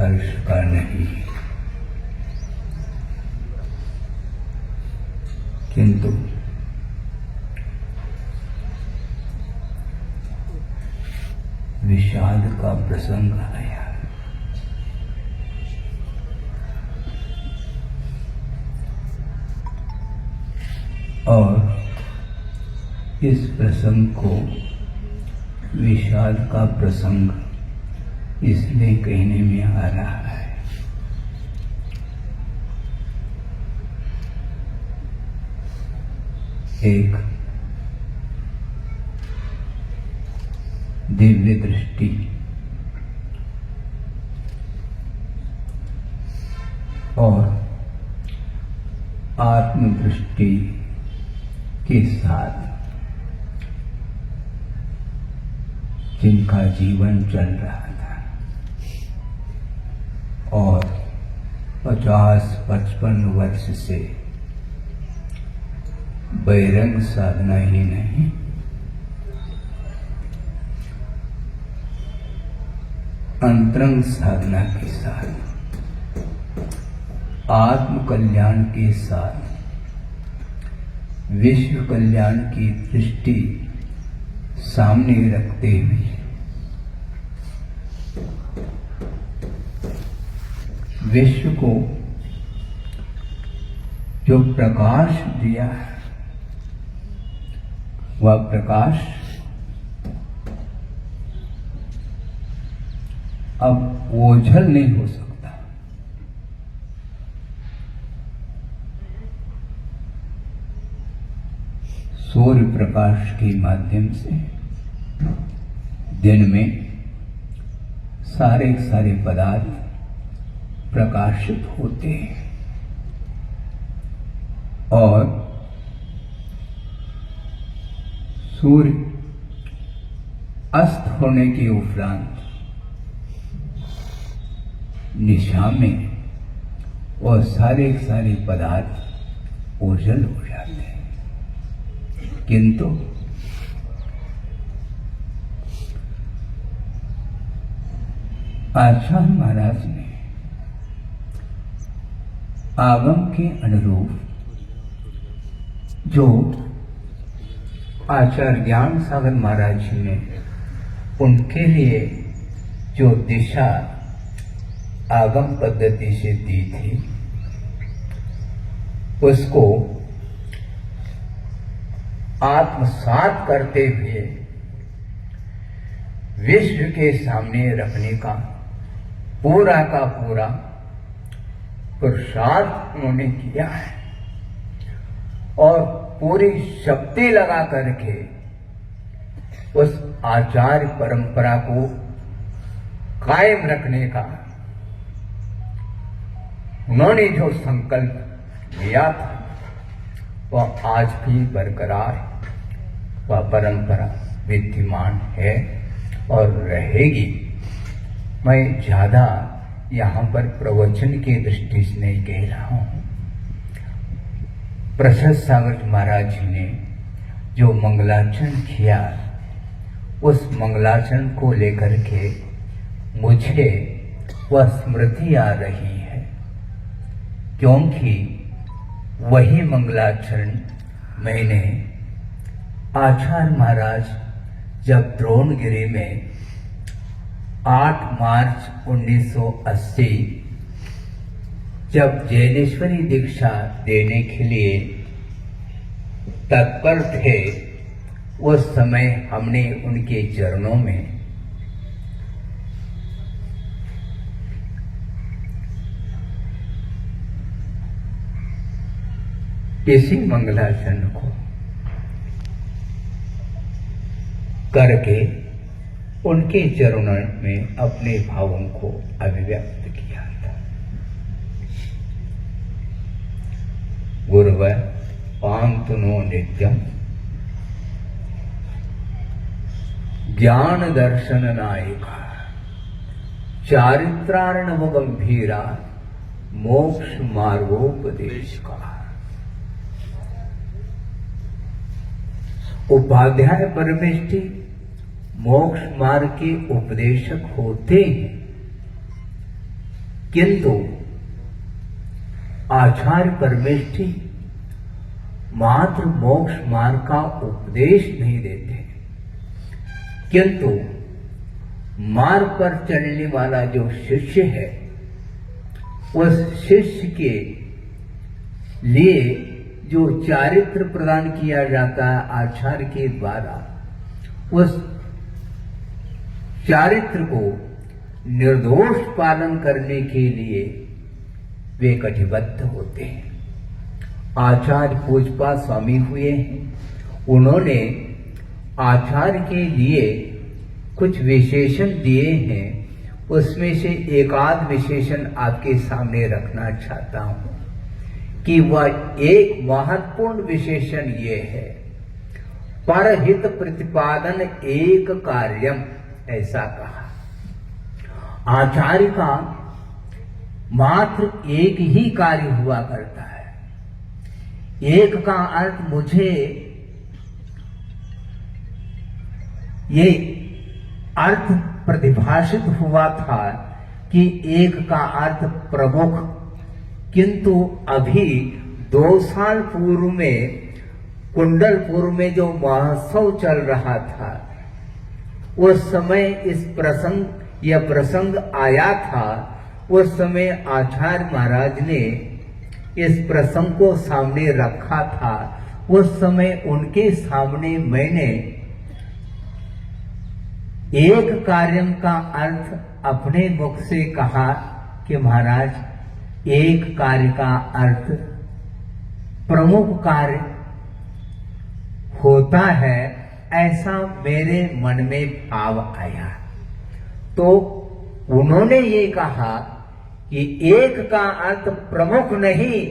हर्ष का नहीं, किंतु विषाद का प्रसंग आया। और इस प्रसंग को विषाद का प्रसंग इसलिए कहने में आ रहा है, एक दिव्य दृष्टि और आत्मदृष्टि के साथ जिनका जीवन चल रहा था और 50-55 वर्ष से बहिरंग साधना ही नहीं, अंतरंग साधना के साथ, आत्म कल्याण के साथ, विश्व कल्याण की दृष्टि सामने रखते हुए विश्व को जो प्रकाश दिया है, वह प्रकाश अब ओझल नहीं हो सकता। सूर्य प्रकाश के माध्यम से दिन में सारे पदार्थ प्रकाशित होते हैं और सूर्य अस्त होने के उपरांत निशा में और सारे पदार्थ ओझल हो जाते हैं। किंतु आचार्य महाराज ने आगम के अनुरूप जो आचार्य ज्ञान सागर महाराज जी ने उनके लिए जो दिशा आगम पद्धति से दी थी, उसको आत्मसात करते हुए विश्व के सामने रखने का पूरा का पूरा पुरुषार्थ उन्होंने किया है और पूरी शक्ति लगा करके उस आचार्य परंपरा को कायम रखने का उन्होंने जो संकल्प लिया था, वह आज भी बरकरार, वह परंपरा विद्यमान है और रहेगी। मैं ज्यादा यहाँ पर प्रवचन की दृष्टि से नहीं कह रहा हूँ। प्रसाद सागर महाराज जी ने जो मंगलाचरण किया, उस मंगलाचरण को लेकर के मुझे वह स्मृति आ रही है, क्योंकि वही मंगलाचरण मैंने आचार्य महाराज जब द्रोणगिरी में 8 मार्च 1980 जब जैनेश्वरी दीक्षा देने के लिए तत्पर थे, उस समय हमने उनके चरणों में इसी मंगलाचरण को करके उनके चरणों में अपने भावों को अभिव्यक्त किया था। गुरुवर पांतुनो नित्यम ज्ञान दर्शन नायिका चारित्रार्णव गंभीरा मोक्ष मार्गोपदेश का। उपाध्याय परमेष्ठी मोक्ष मार्ग के उपदेशक होते हैं, किंतु आचार्य परमेष्ठी मात्र मोक्ष मार्ग का उपदेश नहीं देते, किंतु मार्ग पर चलने वाला जो शिष्य है उस शिष्य के लिए जो चारित्र प्रदान किया जाता है आचार्य के द्वारा, उस चारित्र को निर्दोष पालन करने के लिए वे कटिबद्ध होते हैं। आचार्य पूजपा स्वामी हुए हैं, उन्होंने आचार्य के लिए कुछ विशेषण दिए हैं, उसमें से एकाध विशेषण आपके सामने रखना चाहता हूं कि वह एक महत्वपूर्ण विशेषण ये है, परहित प्रतिपादन एक कार्यम, ऐसा कहा। आचार्य का मात्र एक ही कार्य हुआ करता है। एक का अर्थ मुझे ये अर्थ प्रतिभाषित हुआ था कि एक का अर्थ प्रमुख, किंतु अभी 2 साल पूर्व में कुंडलपुर में जो महोत्सव चल रहा था, उस समय इस प्रसंग आया था। उस समय आचार्य महाराज ने इस प्रसंग को सामने रखा था। उस समय उनके सामने मैंने एक कार्यम का अर्थ अपने मुख से कहा कि महाराज एक कार्य का अर्थ प्रमुख कार्य होता है, ऐसा मेरे मन में भाव आया। तो उन्होंने ये कहा कि एक का अर्थ प्रमुख नहीं